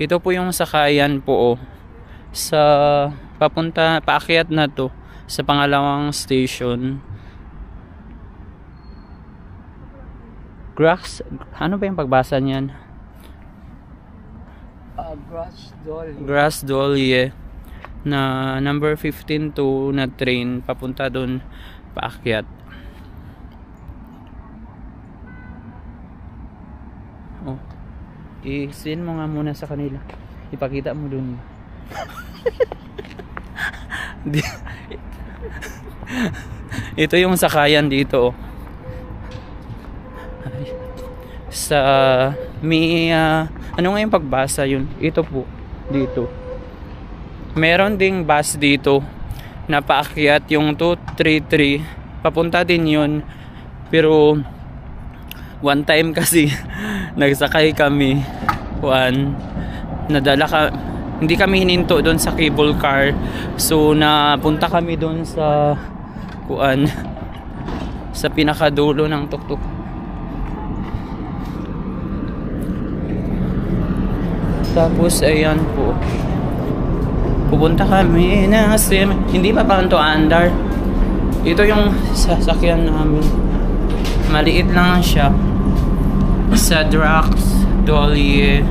Ito po yung sakayan po, oh, sa paakyat na to sa pangalawang station. Ano ba yung pagbasa niyan? Grass Dolly, na number 15 to na train papunta doon paakyat. Oh, i-send mo nga muna sa kanila, ipakita mo doon. Ito yung sakayan dito, oh. Sa may ano nga yung pagbasa yun? Ito po dito. Meron ding bus dito na paakyat, yung 233 papunta din yun, pero one time kasi nagsakay kami, hindi kami hininto doon sa cable car, so napunta kami doon sa sa pinakadulo ng tuktok. Tapos ayan po, pupunta kami na hindi pa to andar. Ito yung sasakyan namin, maliit lang siya, sa Grass Dolly.